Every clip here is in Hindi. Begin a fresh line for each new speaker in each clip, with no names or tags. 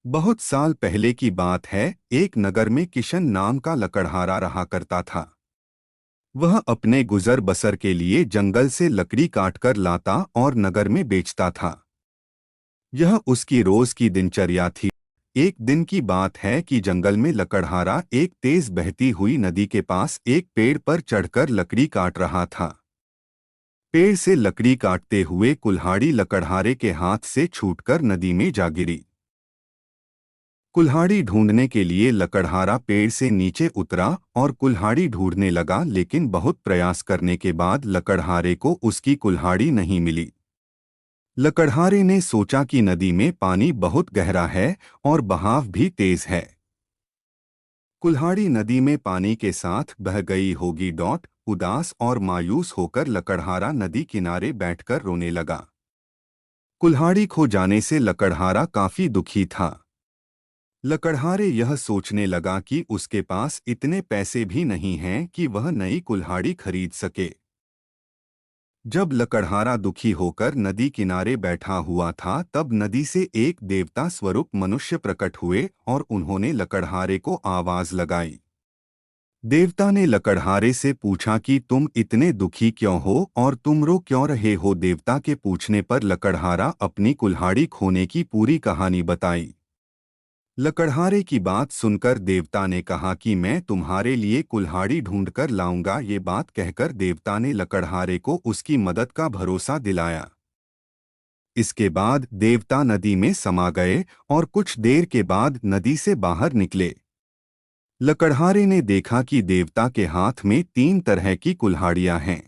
बहुत साल पहले की बात है। एक नगर में किशन नाम का लकड़हारा रहा करता था। वह अपने गुजर बसर के लिए जंगल से लकड़ी काटकर लाता और नगर में बेचता था। यह उसकी रोज की दिनचर्या थी। एक दिन की बात है कि जंगल में लकड़हारा एक तेज बहती हुई नदी के पास एक पेड़ पर चढ़कर लकड़ी काट रहा था। पेड़ से लकड़ी काटते हुए कुल्हाड़ी लकड़हारे के हाथ से छूटकर नदी में जा गिरी। कुल्हाड़ी ढूंढने के लिए लकड़हारा पेड़ से नीचे उतरा और कुल्हाड़ी ढूंढने लगा, लेकिन बहुत प्रयास करने के बाद लकड़हारे को उसकी कुल्हाड़ी नहीं मिली। लकड़हारे ने सोचा कि नदी में पानी बहुत गहरा है और बहाव भी तेज है। कुल्हाड़ी नदी में पानी के साथ बह गई होगी। उदास और मायूस होकर लकड़हारा नदी किनारे बैठकर रोने लगा। कुल्हाड़ी खो जाने से लकड़हारा काफी दुखी था। लकड़हारे यह सोचने लगा कि उसके पास इतने पैसे भी नहीं हैं कि वह नई कुल्हाड़ी खरीद सके। जब लकड़हारा दुखी होकर नदी किनारे बैठा हुआ था, तब नदी से एक देवता स्वरूप मनुष्य प्रकट हुए और उन्होंने लकड़हारे को आवाज लगाई। देवता ने लकड़हारे से पूछा कि तुम इतने दुखी क्यों हो और तुम रो क्यों रहे हो। देवता के पूछने पर लकड़हारा अपनी कुल्हाड़ी खोने की पूरी कहानी बताई। लकड़हारे की बात सुनकर देवता ने कहा कि मैं तुम्हारे लिए कुल्हाड़ी ढूंढकर लाऊंगा। ये बात कहकर देवता ने लकड़हारे को उसकी मदद का भरोसा दिलाया। इसके बाद देवता नदी में समा गए और कुछ देर के बाद नदी से बाहर निकले। लकड़हारे ने देखा कि देवता के हाथ में 3 तरह की कुल्हाड़ियां हैं।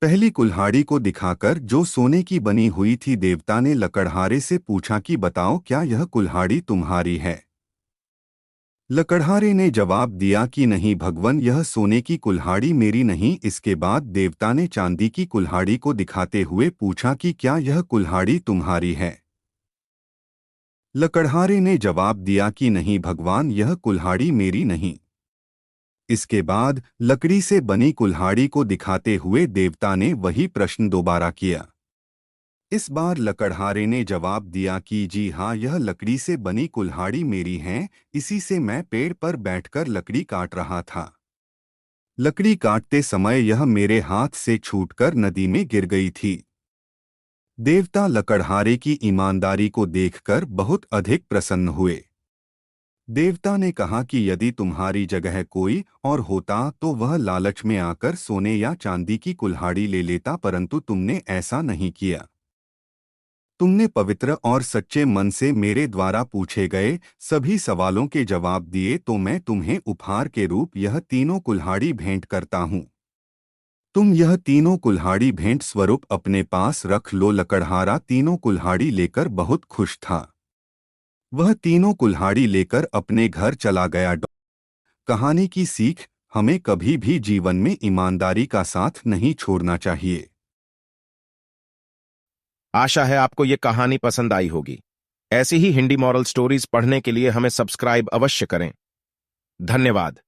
पहली कुल्हाड़ी को दिखाकर, जो सोने की बनी हुई थी, देवता ने लकड़हारे से पूछा कि बताओ, क्या यह कुल्हाड़ी तुम्हारी है। लकड़हारे ने जवाब दिया कि नहीं भगवन, यह सोने की कुल्हाड़ी मेरी नहीं। इसके बाद देवता ने चांदी की कुल्हाड़ी को दिखाते हुए पूछा कि क्या यह कुल्हाड़ी तुम्हारी है। लकड़हारे ने जवाब दिया कि नहीं भगवान, यह कुल्हाड़ी मेरी नहीं। इसके बाद लकड़ी से बनी कुल्हाड़ी को दिखाते हुए देवता ने वही प्रश्न दोबारा किया। इस बार लकड़हारे ने जवाब दिया कि जी हाँ, यह लकड़ी से बनी कुल्हाड़ी मेरी है। इसी से मैं पेड़ पर बैठकर लकड़ी काट रहा था। लकड़ी काटते समय यह मेरे हाथ से छूटकर नदी में गिर गई थी। देवता लकड़हारे की ईमानदारी को देखकर बहुत अधिक प्रसन्न हुए। देवता ने कहा कि यदि तुम्हारी जगह कोई और होता तो वह लालच में आकर सोने या चांदी की कुल्हाड़ी ले लेता, परंतु तुमने ऐसा नहीं किया। तुमने पवित्र और सच्चे मन से मेरे द्वारा पूछे गए सभी सवालों के जवाब दिए, तो मैं तुम्हें उपहार के रूप यह तीनों कुल्हाड़ी भेंट करता हूँ। तुम यह तीनों कुल्हाड़ी भेंट स्वरूप अपने पास रख लो। लकड़हारा तीनों कुल्हाड़ी लेकर बहुत खुश था। वह तीनों कुल्हाड़ी लेकर अपने घर चला गया। कहानी की सीख: हमें कभी भी जीवन में ईमानदारी का साथ नहीं छोड़ना चाहिए।
आशा है आपको ये कहानी पसंद आई होगी। ऐसी ही हिंदी मॉरल स्टोरीज पढ़ने के लिए हमें सब्सक्राइब अवश्य करें। धन्यवाद।